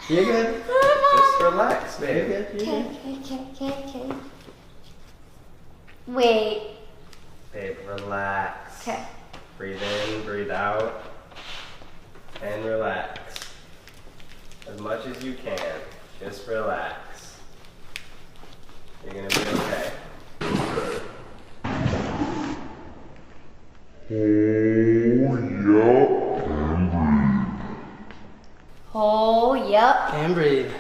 You're good. Just relax, babe. You're good. Okay. Wait. Babe, relax. Okay. Breathe in, breathe out, and relax. As much as you can. Just relax. You're gonna be okay. Hold, yup. And breathe.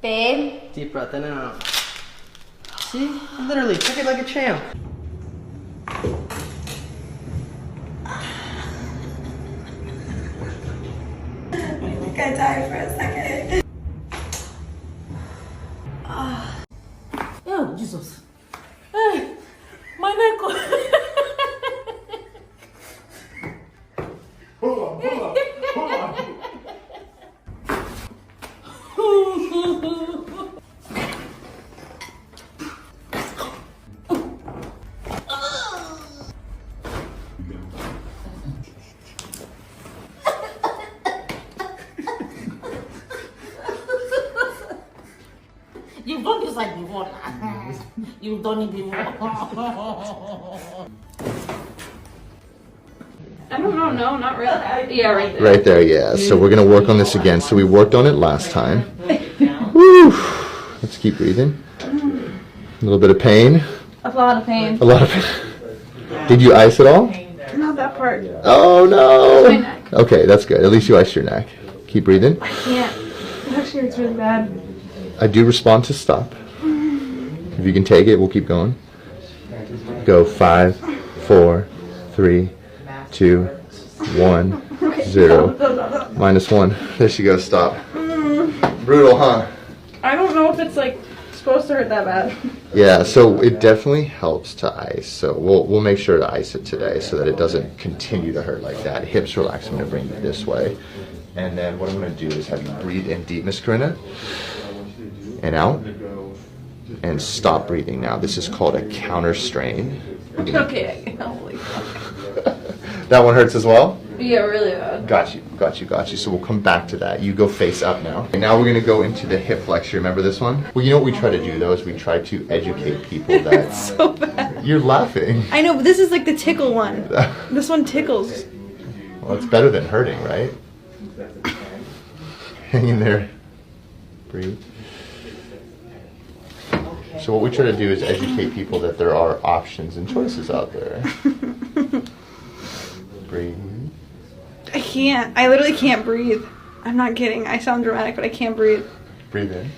Babe. Deep breath in and out. See? Literally, took it like a champ. I think I died for a second. Oh, Jesus. Hey, my neck. Hold on. You've done this like before. You've done it before. I don't know, no, not really. Yeah, right there. Right there, yeah. So we're gonna work on this again. So we worked on it last time. Woo! Let's keep breathing. A little bit of pain. A lot of pain. A lot of pain. Did you ice at all? Not that part. Oh no! My neck. Okay, that's good. At least you iced your neck. Keep breathing. I can't. It actually hurts really bad. I do respond to stop. If you can take it, we'll keep going. Go 5, 4, 3, 2, 1, 0. -1. There she goes. Stop. Brutal, huh? I don't know if it's like supposed to hurt that bad. Yeah. So it definitely helps to ice. So we'll make sure to ice it today so that it doesn't continue to hurt like that. Hips relax. I'm gonna bring you this way, and then what I'm gonna do is have you breathe in deep, Miss Corinna, and out. And stop breathing now. This is called a counter strain. Okay, holy fuck. That one hurts as well? Yeah, really bad. Got you. So we'll come back to that. You go face up now. And now we're gonna go into the hip flexor. Remember this one? Well, you know what we try to do though is we try to educate people that So bad. you're laughing. I know, but this is like the tickle one. This one tickles. Well, it's better than hurting, right? Hang in there. Breathe. So what we try to do is educate people that there are options and choices out there. Breathe. I can't. I literally can't breathe. I'm not kidding. I sound dramatic, but I can't breathe. Breathe in.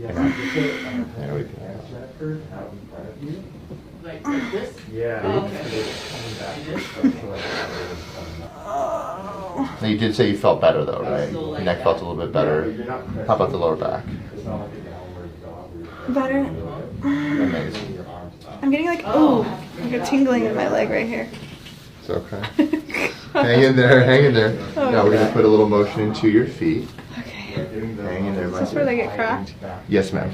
Hang on. There we go. Like this? Yeah. Oh. Now you did say you felt better though, right? Your neck felt a little bit better. How about the lower back? Better. Amazing. I'm getting like, oh, like a tingling in my leg right here. It's okay. Hang in there, hang in there. Now we're going to put a little motion into your feet. Okay. Hang in there, my Is this where they get cracked? Yes, ma'am.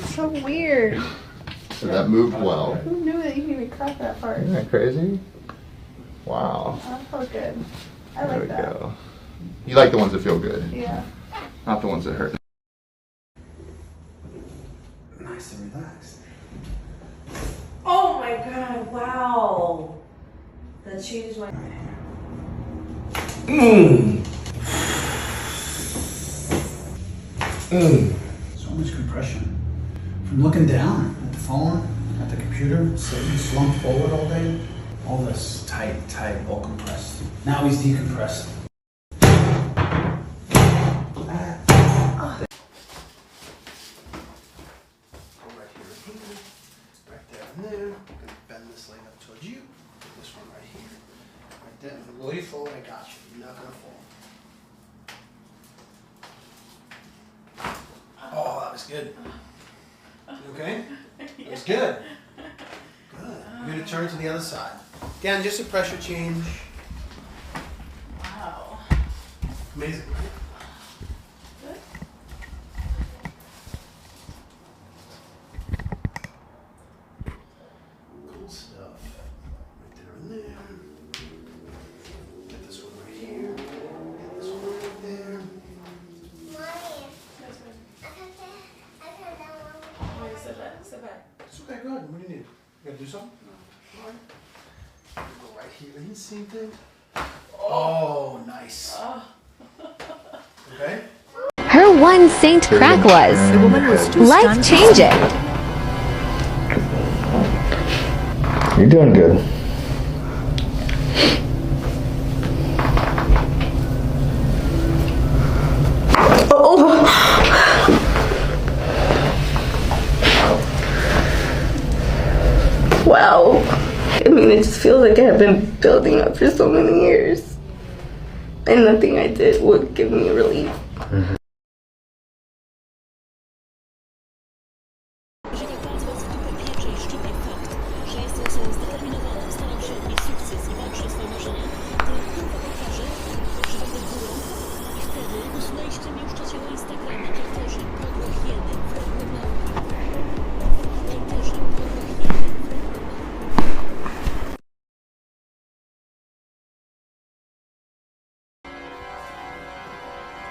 So weird. So that moved well. Who knew that you could even crack that part? Isn't that crazy? Wow. That felt good. I There like we that. go. You like the ones that feel good, Yeah. not the ones that hurt. Nice and relaxed. Oh my god, wow. That changed my... So much compression. From looking down at the phone, at the computer, sitting slumped forward all day, all this tight, all compressed. Now he's decompressed. Right there and there. I'm gonna bend this leg up towards you. This one right here. Right there. Will you fall? I got you. You're not gonna fall. Oh, that was good. You okay? That was good. Good. You're gonna turn to the other side. Again, just a pressure change. Wow. Amazing. Cool stuff. Right there and there. Get this one right here. Get this one right What do you need? You gotta do something? Go right here. You see thing? Oh, nice. Okay. Her one saint crack was life changing. You're doing good. Wow. I mean, it just feels like I've been building up for so many years. And nothing I did would give me relief. Że tak bardzo was w dupę piecze i szczypie fakt, że jestem osobą zdeterminowaną, staram się odnieść sukces i walczę o swoje marzenia, tyle tylko pokażę, że będę górą i wtedy usunęliście mnie już trzeciego Instagrama, hejterzy, podłe hieny, wrogie małpy. Hejterzy, podłe hieny, wrogie małpy.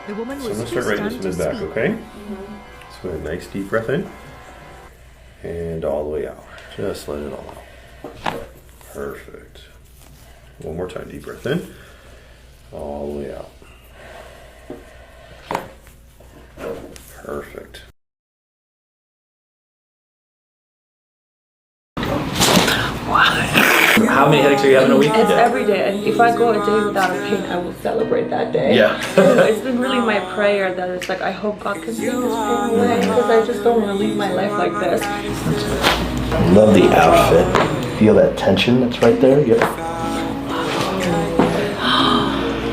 The woman So I'm was going to too start writing stunned this to in the back, speak. okay? So a nice deep breath in. And all the way out. Just let it all out. Perfect. One more time, deep breath in. All the way out. Perfect. How many headaches are you having a week? It's every day. And if I go a day without a pain, I will celebrate that day. Yeah. It's been really my prayer that it's like, I hope God can take this pain away because I just don't want to leave my life like this. Love the outfit. Feel that tension that's right there? Yep.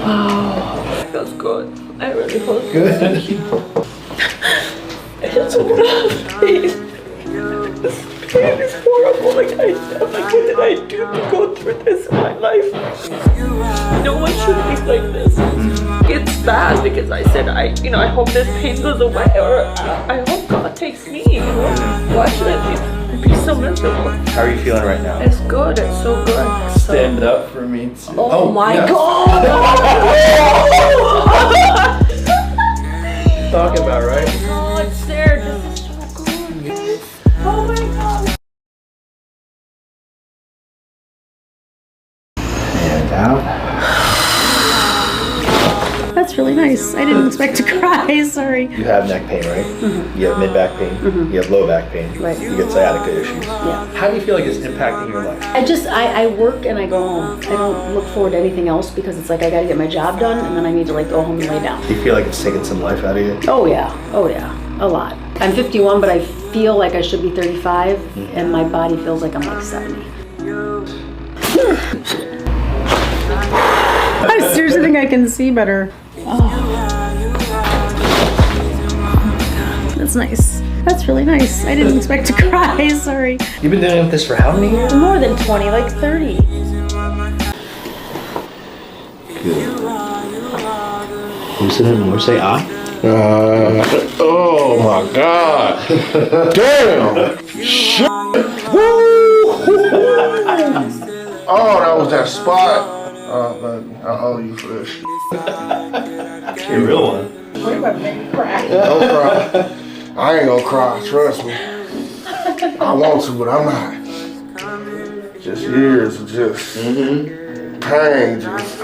Wow. It feels good. I really feel Good. I just want to have pain. This pain is horrible. Like, I'm like, what did I do to go through this in my life? No one should be like this. It's bad because I said, I hope this pain goes away, or I hope God takes me. You know? Why should I be so miserable? How are you feeling right now? It's good. It's so good. Stand up for me too. Oh my yeah. God! Talking about, right? Oh, it's there. This is so good. Oh my God. And out. That's really nice. I didn't expect to cry. Sorry. You have neck pain, right? Mm-hmm. You have mid back pain. Mm-hmm. You have low back pain. Right. You get sciatica issues. Yeah. How do you feel like it's impacting your life? I work and I go home. I don't look forward to anything else because it's like I gotta get my job done and then I need to like go home and lay down. Do you feel like it's taking some life out of you? Oh yeah, a lot. I'm 51, but I feel like I should be 35, and my body feels like I'm like 70. I seriously think I can see better. Oh. That's nice. That's really nice. I didn't expect to cry. Sorry. You've been dealing with this for how many years? More than 20, like 30. Good. Loosen it more. Say ah. Oh my God! Damn! Shit! Woo! Oh, that was that spot. Man, I owe you for this. A real one. Don't cry. I ain't gonna cry. Trust me. I want to, but I'm not. Just years of just pain. Just